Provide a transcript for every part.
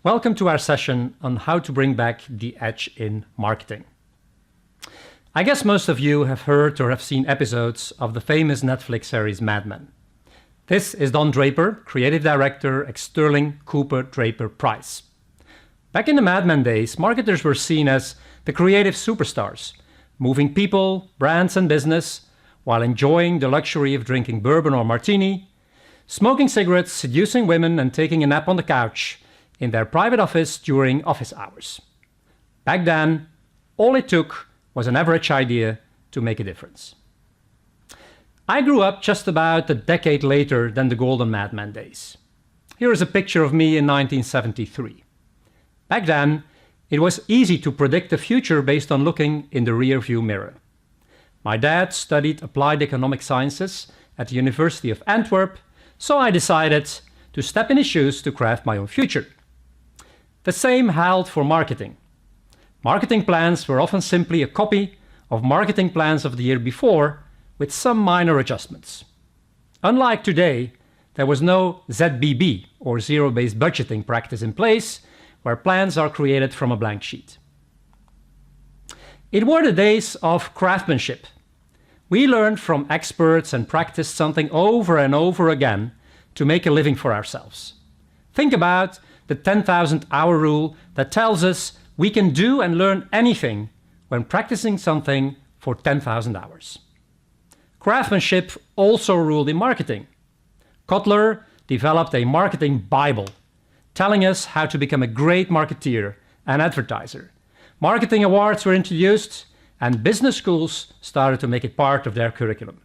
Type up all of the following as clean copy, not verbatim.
Welcome to our session on how to bring back the edge in marketing. I guess most of you have heard or have seen episodes of the famous Netflix series Mad Men. This is Don Draper, creative director at Sterling Cooper Draper Price. Back in the Mad Men days, marketers were seen as the creative superstars, moving people, brands and business while enjoying the luxury of drinking bourbon or martini, smoking cigarettes, seducing women and taking a nap on the couch in their private office during office hours. Back then, all it took was an average idea to make a difference. I grew up just about a decade later than the golden Mad Men days. Here is a picture of me in 1973. Back then, it was easy to predict the future based on looking in the rearview mirror. My dad studied applied economic sciences at the University of Antwerp, so I decided to step in his shoes to craft my own future. The same held for marketing. Marketing plans were often simply a copy of marketing plans of the year before, with some minor adjustments. Unlike today, there was no ZBB or zero-based budgeting practice in place, where plans are created from a blank sheet. It were the days of craftsmanship. We learned from experts and practiced something over and over again to make a living for ourselves. Think about the 10,000-hour rule that tells us we can do and learn anything when practicing something for 10,000 hours. Craftsmanship also ruled in marketing. Kotler developed a marketing Bible, telling us how to become a great marketeer and advertiser. Marketing awards were introduced, and business schools started to make it part of their curriculum.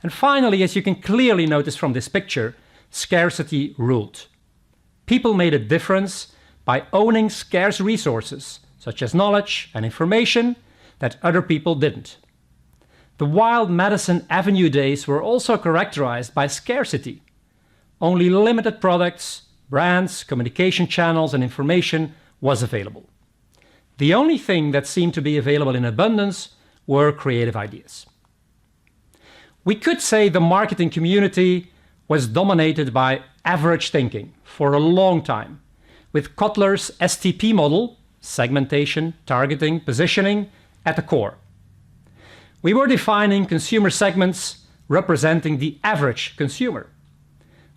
And finally, as you can clearly notice from this picture, scarcity ruled. People made a difference by owning scarce resources, such as knowledge and information, that other people didn't. The wild Madison Avenue days were also characterized by scarcity. Only limited products, brands, communication channels, and information was available. The only thing that seemed to be available in abundance were creative ideas. We could say the marketing community was dominated by average thinking for a long time, with Kotler's STP model, segmentation, targeting, positioning, at the core. We were defining consumer segments representing the average consumer.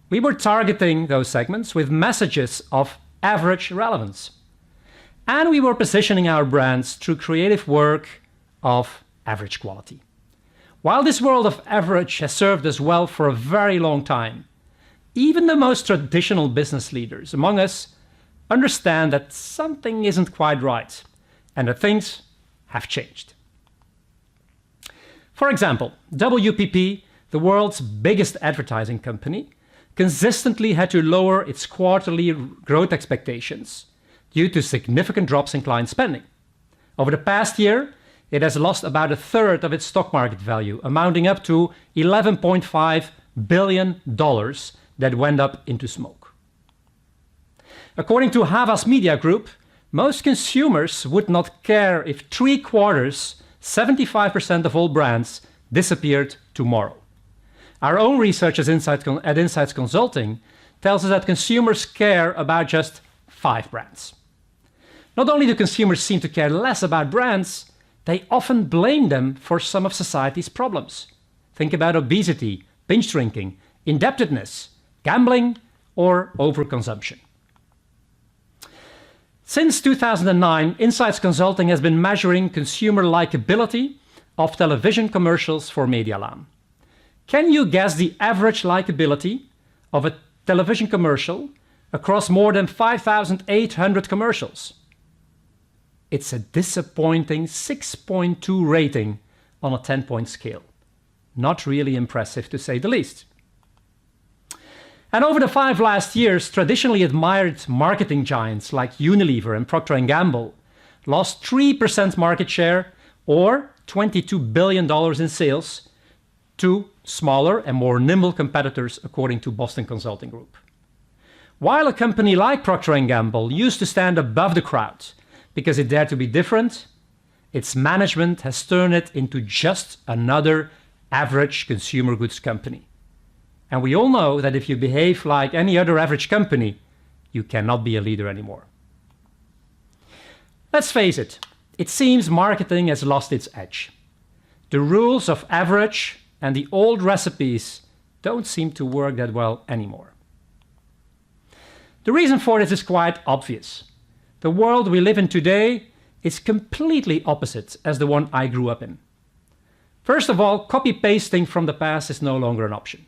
We were targeting those segments with messages of average relevance. And we were positioning our brands through creative work of average quality. While this world of average has served us well for a very long time, even the most traditional business leaders among us understand that something isn't quite right and that things have changed. For example, WPP, the world's biggest advertising company, consistently had to lower its quarterly growth expectations due to significant drops in client spending. Over the past year, it has lost about a third of its stock market value, amounting up to $11.5 billion that went up into smoke. According to Havas Media Group, most consumers would not care if 3/4, 75% of all brands disappeared tomorrow. Our own research at Insights Consulting tells us that consumers care about just 5 brands. Not only do consumers seem to care less about brands, they often blame them for some of society's problems. Think about obesity, binge drinking, indebtedness, gambling, or overconsumption. Since 2009, Insights Consulting has been measuring consumer likability of television commercials for Medialaan. Can you guess the average likability of a television commercial across more than 5,800 commercials? It's a disappointing 6.2 rating on a 10-point scale. Not really impressive, to say the least. And over the 5 last years, traditionally admired marketing giants like Unilever and Procter & Gamble lost 3% market share or $22 billion in sales to smaller and more nimble competitors, according to Boston Consulting Group. While a company like Procter & Gamble used to stand above the crowd because it dared to be different, its management has turned it into just another average consumer goods company. And we all know that if you behave like any other average company, you cannot be a leader anymore. Let's face it, it seems marketing has lost its edge. The rules of average and the old recipes don't seem to work that well anymore. The reason for this is quite obvious. The world we live in today is completely opposite as the one I grew up in. First of all, copy-pasting from the past is no longer an option.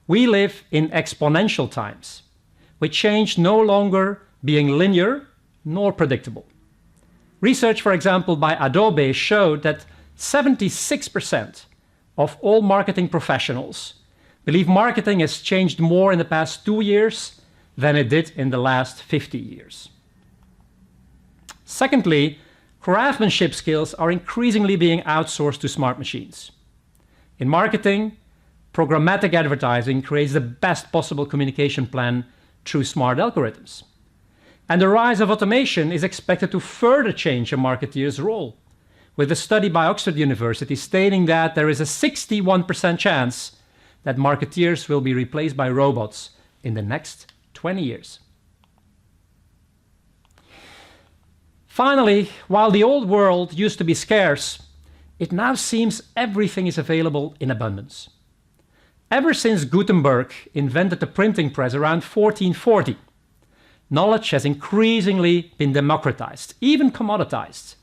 We live in exponential times, with change no longer being linear nor predictable. Research, for example, by Adobe showed that 76% of all marketing professionals believe marketing has changed more in the past 2 years than it did in the last 50 years. Secondly, craftsmanship skills are increasingly being outsourced to smart machines. In marketing, programmatic advertising creates the best possible communication plan through smart algorithms. And the rise of automation is expected to further change a marketeer's role, with a study by Oxford University stating that there is a 61% chance that marketeers will be replaced by robots in the next 20 years. Finally, while the old world used to be scarce, it now seems everything is available in abundance. Ever since Gutenberg invented the printing press around 1440, knowledge has increasingly been democratized, even commoditized.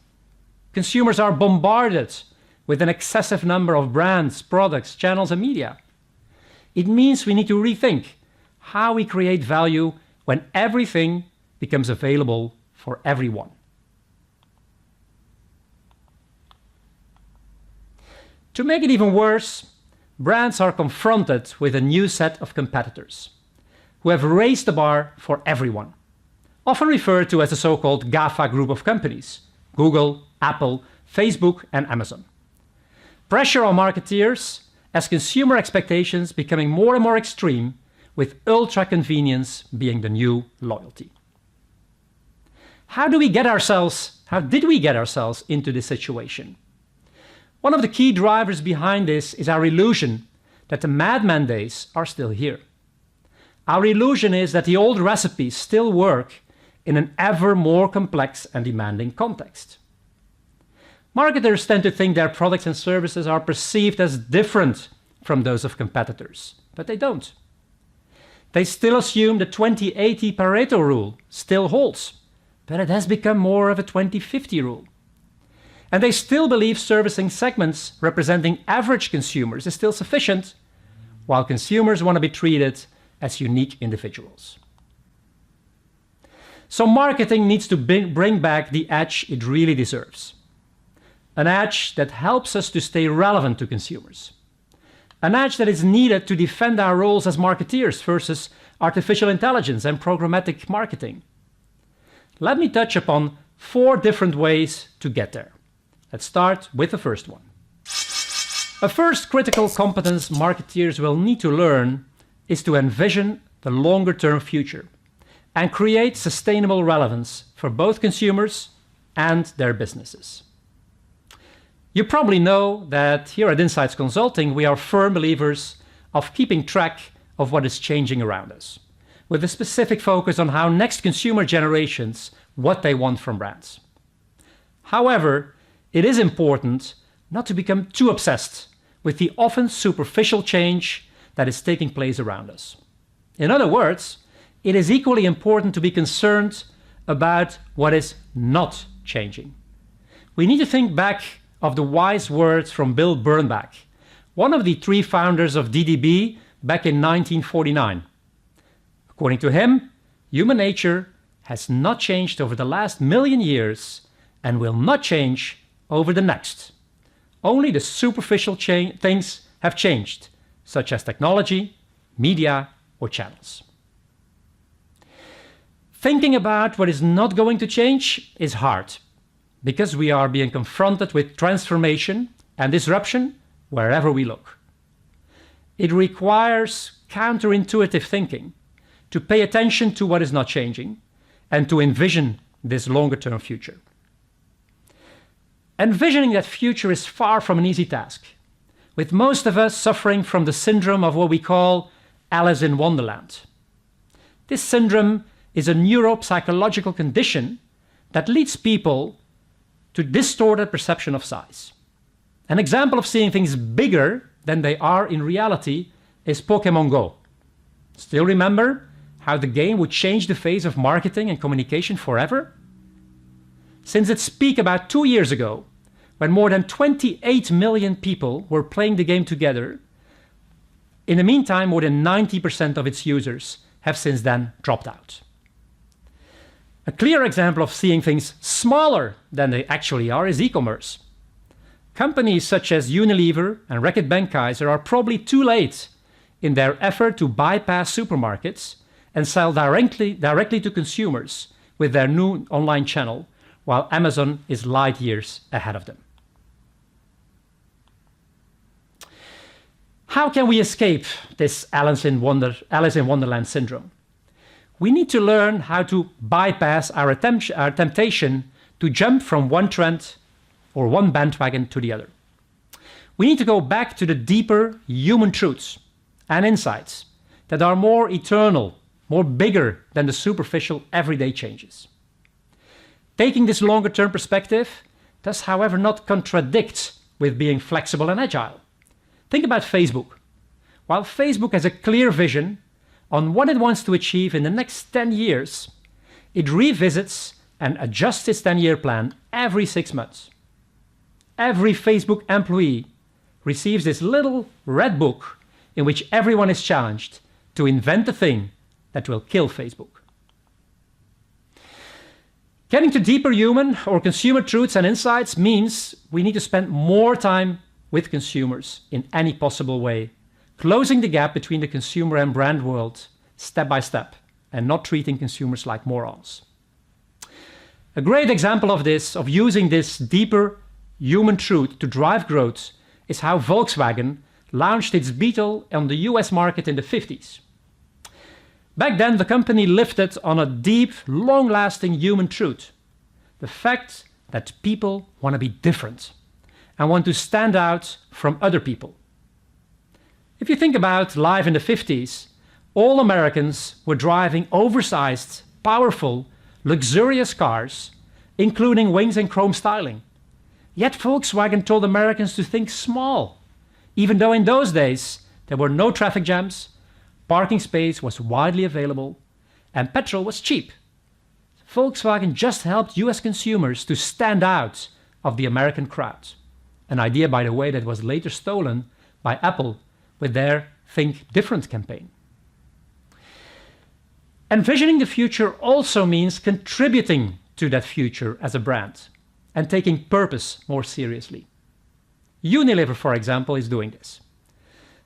Consumers are bombarded with an excessive number of brands, products, channels, and media. It means we need to rethink how we create value when everything becomes available for everyone. To make it even worse, brands are confronted with a new set of competitors who have raised the bar for everyone, often referred to as the so-called GAFA group of companies: Google, Apple, Facebook, and Amazon. Pressure on marketeers as consumer expectations becoming more and more extreme, with ultra-convenience being the new loyalty. How did we get ourselves into this situation? One of the key drivers behind this is our illusion that the madman days are still here. Our illusion is that the old recipes still work in an ever more complex and demanding context. Marketers tend to think their products and services are perceived as different from those of competitors, but they don't. They still assume the 20-80 Pareto rule still holds, but it has become more of a 20-50 rule. And they still believe servicing segments representing average consumers is still sufficient, while consumers want to be treated as unique individuals. So marketing needs to bring back the edge it really deserves. An edge that helps us to stay relevant to consumers. An edge that is needed to defend our roles as marketeers versus artificial intelligence and programmatic marketing. Let me touch upon 4 different ways to get there. Let's start with the first one. A first critical competence marketeers will need to learn is to envision the longer-term future and create sustainable relevance for both consumers and their businesses. You probably know that here at Insights Consulting, we are firm believers of keeping track of what is changing around us, with a specific focus on how next consumer generations, what they want from brands. However, it is important not to become too obsessed with the often superficial change that is taking place around us. In other words, it is equally important to be concerned about what is not changing. We need to think back of the wise words from Bill Bernbach, one of the 3 founders of DDB back in 1949. According to him, human nature has not changed over the last 1,000,000 years and will not change over the next. Only the superficial things have changed, such as technology, media, or channels. Thinking about what is not going to change is hard, because we are being confronted with transformation and disruption wherever we look. It requires counterintuitive thinking to pay attention to what is not changing and to envision this longer-term future. Envisioning that future is far from an easy task, with most of us suffering from the syndrome of what we call Alice in Wonderland. This syndrome is a neuropsychological condition that leads people to distorted perception of size. An example of seeing things bigger than they are in reality is Pokémon Go. Still remember how the game would change the face of marketing and communication forever? Since its peak about 2 years ago, when more than 28 million people were playing the game together, in the meantime, more than 90% of its users have since then dropped out. A clear example of seeing things smaller than they actually are is e-commerce. Companies such as Unilever and Reckitt Benckiser are probably too late in their effort to bypass supermarkets and sell directly to consumers with their new online channel, while Amazon is light years ahead of them. How can we escape this Alice in Wonderland syndrome? We need to learn how to bypass our temptation to jump from one trend or one bandwagon to the other. We need to go back to the deeper human truths and insights that are more eternal, more bigger than the superficial everyday changes. Taking this longer-term perspective does, however, not contradict with being flexible and agile. Think about Facebook. While Facebook has a clear vision on what it wants to achieve in the next 10 years, it revisits and adjusts its 10-year plan every 6 months. Every Facebook employee receives this little red book in which everyone is challenged to invent the thing that will kill Facebook. Getting to deeper human or consumer truths and insights means we need to spend more time with consumers in any possible way, closing the gap between the consumer and brand world step by step, and not treating consumers like morons. A great example of this, of using this deeper human truth to drive growth, is how Volkswagen launched its Beetle on the US market in the 50s. Back then, the company lifted on a deep, long-lasting human truth: the fact that people want to be different and want to stand out from other people. If you think about life in the 50s, all Americans were driving oversized, powerful, luxurious cars, including wings and chrome styling. Yet Volkswagen told Americans to think small, even though in those days there were no traffic jams, parking space was widely available, and petrol was cheap. Volkswagen just helped US consumers to stand out of the American crowd. An idea, by the way, that was later stolen by Apple with their Think Different campaign. Envisioning the future also means contributing to that future as a brand and taking purpose more seriously. Unilever, for example, is doing this.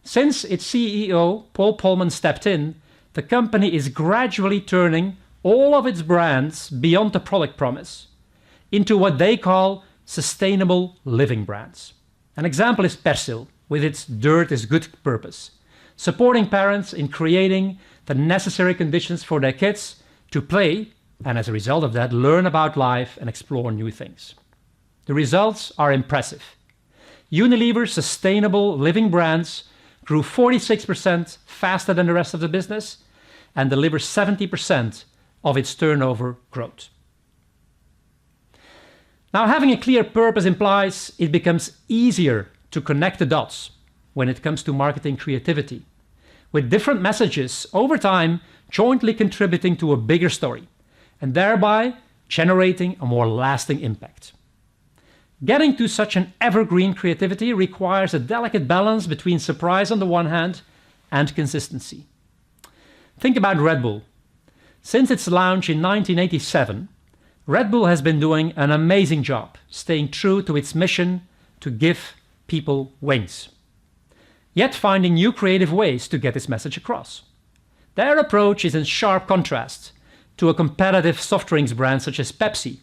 Since its CEO, Paul Polman, stepped in, the company is gradually turning all of its brands beyond the product promise into what they call sustainable living brands. An example is Persil, with its dirt is good purpose, supporting parents in creating the necessary conditions for their kids to play, and as a result of that, learn about life and explore new things. The results are impressive. Unilever's sustainable living brands grew 46% faster than the rest of the business and delivers 70% of its turnover growth. Now, having a clear purpose implies it becomes easier to connect the dots when it comes to marketing creativity, with different messages over time jointly contributing to a bigger story, and thereby generating a more lasting impact. Getting to such an evergreen creativity requires a delicate balance between surprise on the one hand and consistency. Think about Red Bull. Since its launch in 1987, Red Bull has been doing an amazing job staying true to its mission to give people wings, yet finding new creative ways to get its message across. Their approach is in sharp contrast to a competitive soft drinks brand such as Pepsi,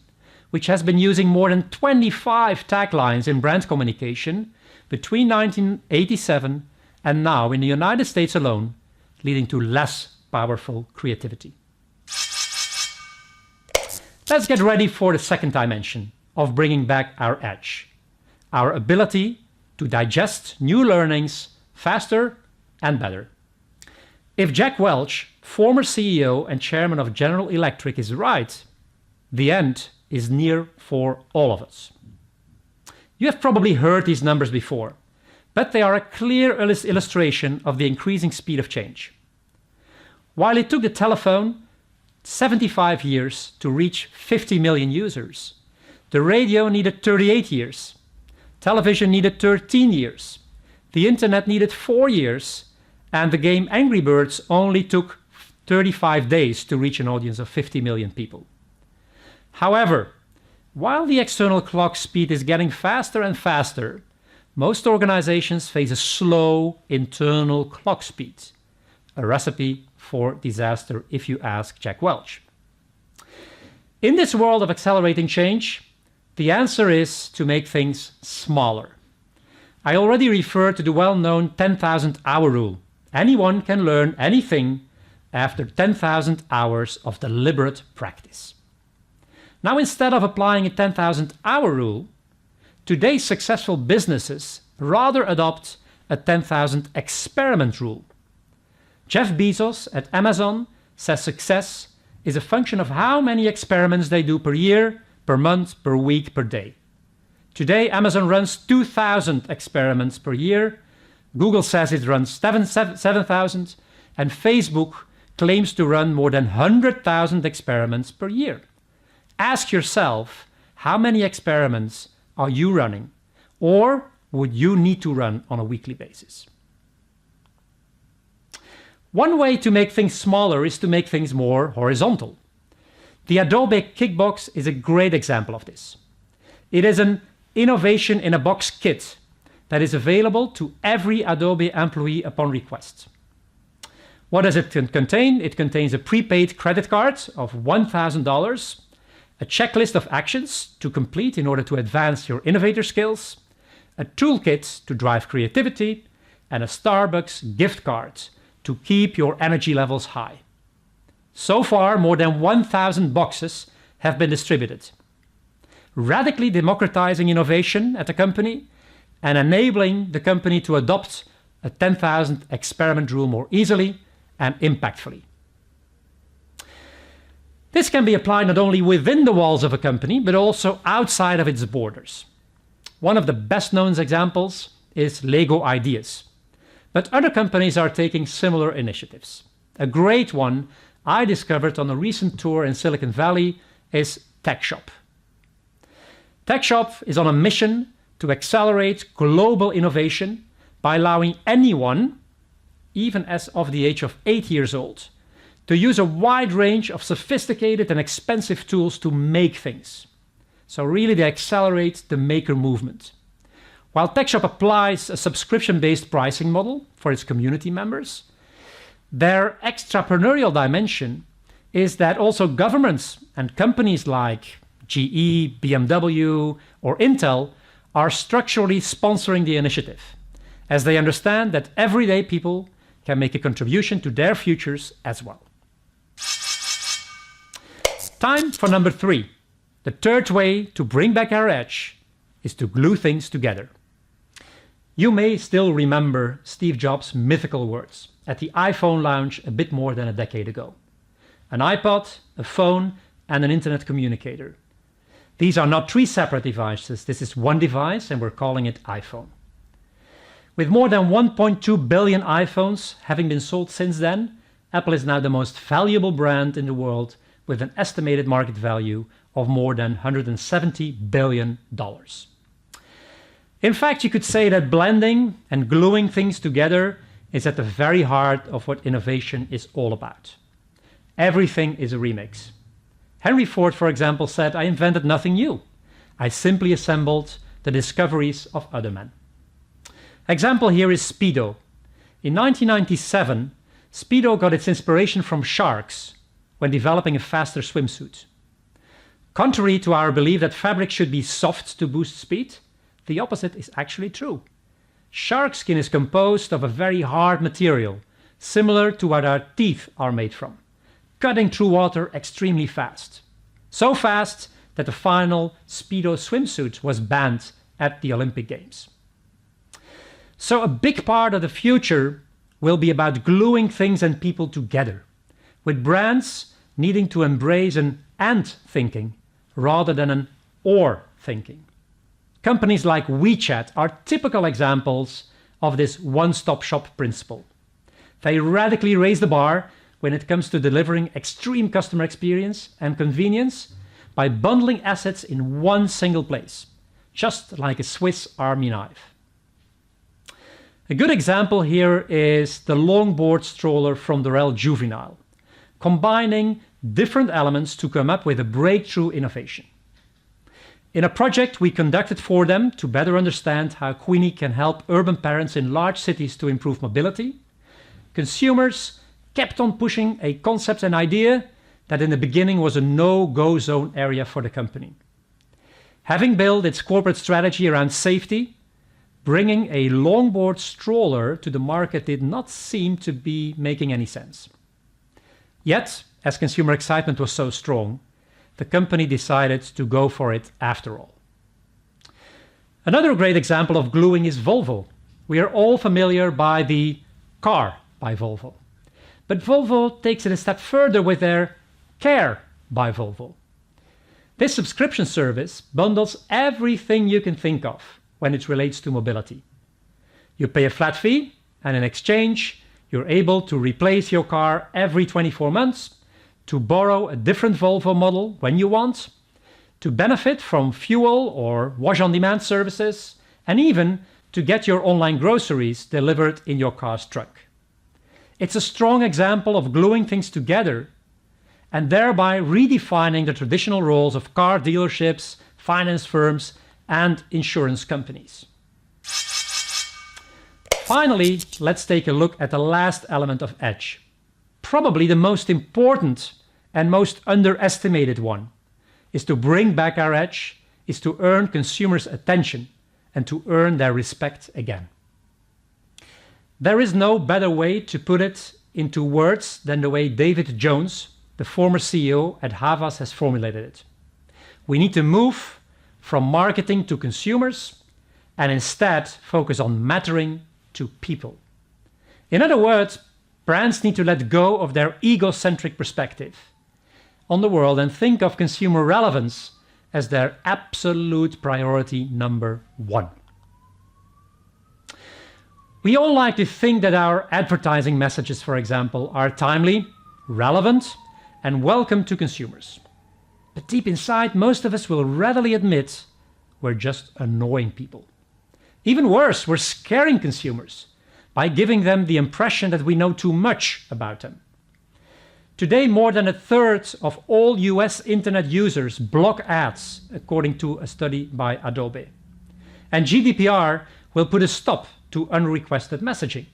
which has been using more than 25 taglines in brand communication between 1987 and now in the United States alone, leading to less powerful creativity. Let's get ready for the second dimension of bringing back our edge, our ability to digest new learnings faster and better. If Jack Welch former CEO and chairman of General Electric, is right, the end is near for all of us. You have probably heard these numbers before, but they are a clear illustration of the increasing speed of change. While it took the telephone 75 years to reach 50 million users, the radio needed 38 years, television needed 13 years, the internet needed 4 years, and the game Angry Birds only took 35 days to reach an audience of 50 million people. However, while the external clock speed is getting faster and faster, most organizations face a slow internal clock speed, a recipe for disaster if you ask Jack Welch. In this world of accelerating change, the answer is to make things smaller. I already referred to the well-known 10,000 hour rule. Anyone can learn anything after 10,000 hours of deliberate practice. Now, instead of applying a 10,000 hour rule, today's successful businesses rather adopt a 10,000 experiment rule. Jeff Bezos at Amazon says success is a function of how many experiments they do per year, per month, per week, per day. Today, Amazon runs 2,000 experiments per year. Google says it runs 7,000, and Facebook claims to run more than 100,000 experiments per year. Ask yourself, how many experiments are you running, or would you need to run on a weekly basis? One way to make things smaller is to make things more horizontal. The Adobe Kickbox is a great example of this. It is an innovation in a box kit that is available to every Adobe employee upon request. What does it contain? It contains a prepaid credit card of $1,000, a checklist of actions to complete in order to advance your innovator skills, a toolkit to drive creativity, and a Starbucks gift card to keep your energy levels high. So far, more than 1,000 boxes have been distributed, radically democratizing innovation at the company and enabling the company to adopt a 10,000 experiment rule more easily and impactfully. This can be applied not only within the walls of a company, but also outside of its borders. One of the best known examples is Lego Ideas, but other companies are taking similar initiatives. A great one I discovered on a recent tour in Silicon Valley is TechShop. TechShop is on a mission to accelerate global innovation by allowing anyone, even as of the age of 8 years old, to use a wide range of sophisticated and expensive tools to make things. So really they accelerate the maker movement. While TechShop applies a subscription-based pricing model for its community members, their extrapreneurial dimension is that also governments and companies like GE, BMW, or Intel are structurally sponsoring the initiative, as they understand that everyday people can make a contribution to their futures as well. Time for number 3. The third way to bring back our edge is to glue things together. You may still remember Steve Jobs' mythical words at the iPhone launch a bit more than a decade ago. An iPod, a phone, and an internet communicator. These are not 3 separate devices. This is one device, and we're calling it iPhone. With more than 1.2 billion iPhones having been sold since then, Apple is now the most valuable brand in the world with an estimated market value of more than $170 billion. In fact, you could say that blending and gluing things together is at the very heart of what innovation is all about. Everything is a remix. Henry Ford, for example, said, "I invented nothing new. I simply assembled the discoveries of other men." Example here is Speedo. In 1997, Speedo got its inspiration from sharks when developing a faster swimsuit. Contrary to our belief that fabric should be soft to boost speed, the opposite is actually true. Shark skin is composed of a very hard material, similar to what our teeth are made from, cutting through water extremely fast. So fast that the final Speedo swimsuit was banned at the Olympic Games. So a big part of the future will be about gluing things and people together, with brands needing to embrace an and thinking rather than an or thinking. Companies like WeChat are typical examples of this one-stop shop principle. They radically raise the bar when it comes to delivering extreme customer experience and convenience by bundling assets in one single place, just like a Swiss Army knife. A good example here is the longboard stroller from Dorel Juvenile, combining different elements to come up with a breakthrough innovation. In a project we conducted for them to better understand how Queenie can help urban parents in large cities to improve mobility, consumers kept on pushing a concept and idea that in the beginning was a no-go zone area for the company. Having built its corporate strategy around safety, bringing a longboard stroller to the market did not seem to be making any sense. Yet, as consumer excitement was so strong, the company decided to go for it after all. Another great example of gluing is Volvo. We are all familiar by the car by Volvo. But Volvo takes it a step further with their Care by Volvo. This subscription service bundles everything you can think of when it relates to mobility. You pay a flat fee, and in exchange, you're able to replace your car every 24 months, to borrow a different Volvo model when you want, to benefit from fuel or wash-on-demand services, and even to get your online groceries delivered in your car's trunk. It's a strong example of gluing things together and thereby redefining the traditional roles of car dealerships, finance firms, and insurance companies. Finally, let's take a look at the last element of edge. Probably the most important and most underestimated one is to bring back our edge, is to earn consumers' attention and to earn their respect again. There is no better way to put it into words than the way David Jones, the former CEO at Havas, has formulated it. We need to move from marketing to consumers and instead focus on mattering to people. In other words, brands need to let go of their egocentric perspective on the world and think of consumer relevance as their absolute priority number one. We all like to think that our advertising messages, for example, are timely, relevant, and welcome to consumers. But deep inside, most of us will readily admit we're just annoying people. Even worse, we're scaring consumers by giving them the impression that we know too much about them. Today, more than a third of all US internet users block ads, according to a study by Adobe. And GDPR will put a stop to unrequested messaging.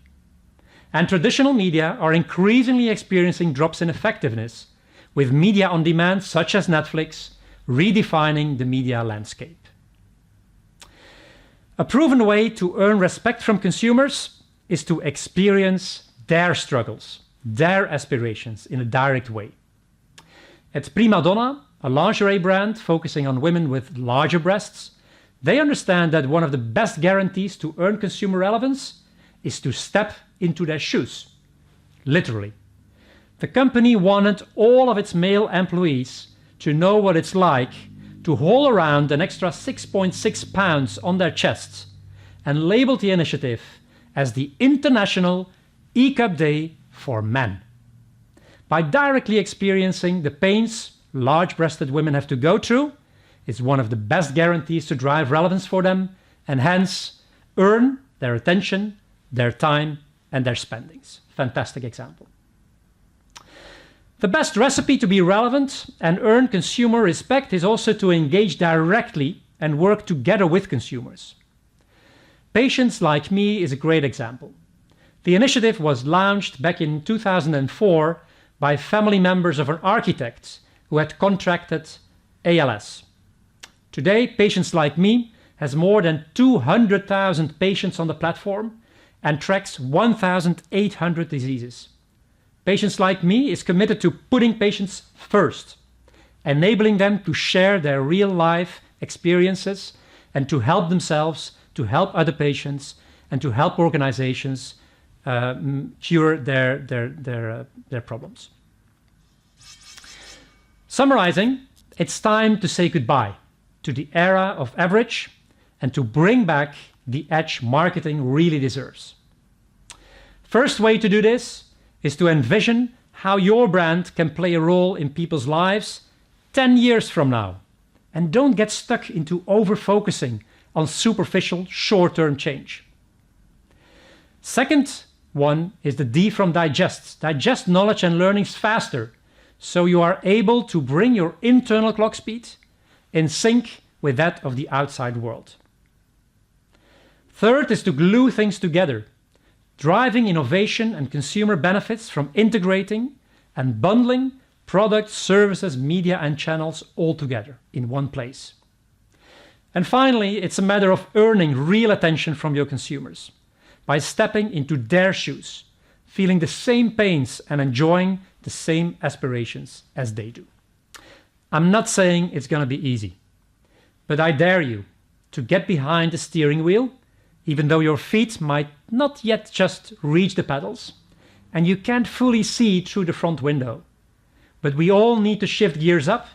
And traditional media are increasingly experiencing drops in effectiveness, with media on demand such as Netflix redefining the media landscape. A proven way to earn respect from consumers is to experience their struggles, their aspirations in a direct way. At Prima Donna, a lingerie brand focusing on women with larger breasts, they understand that one of the best guarantees to earn consumer relevance is to step into their shoes, literally. The company wanted all of its male employees to know what it's like to haul around an extra 6.6 pounds on their chests and labeled the initiative as the International E-Cup Day for Men. By directly experiencing the pains large-breasted women have to go through, it's one of the best guarantees to drive relevance for them and hence earn their attention, their time, and their spendings. Fantastic example. The best recipe to be relevant and earn consumer respect is also to engage directly and work together with consumers. Patients Like Me is a great example. The initiative was launched back in 2004 by family members of an architect who had contracted ALS. Today, Patients Like Me has more than 200,000 patients on the platform and tracks 1,800 diseases. Patients Like Me is committed to putting patients first, enabling them to share their real-life experiences and to help themselves, to help other patients, and to help organizations cure their problems. Summarizing, it's time to say goodbye to the era of average and to bring back the edge marketing really deserves. First way to do this is to envision how your brand can play a role in people's lives 10 years from now. And don't get stuck into over-focusing on superficial short-term change. Second one is the D from digest. Digest knowledge and learnings faster, so you are able to bring your internal clock speed in sync with that of the outside world. Third is to glue things together, driving innovation and consumer benefits from integrating and bundling products, services, media, and channels all together in one place. And finally, it's a matter of earning real attention from your consumers by stepping into their shoes, feeling the same pains and enjoying the same aspirations as they do. I'm not saying it's going to be easy, but I dare you to get behind the steering wheel, even though your feet might not yet just reach the pedals and you can't fully see through the front window. But we all need to shift gears up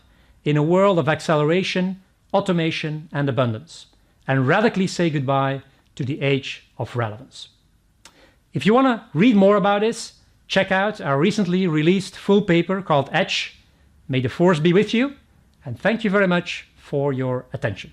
in a world of acceleration, automation, and abundance, and radically say goodbye to the age of relevance. If you want to read more about this, check out our recently released full paper called Edge. May the force be with you, and thank you very much for your attention.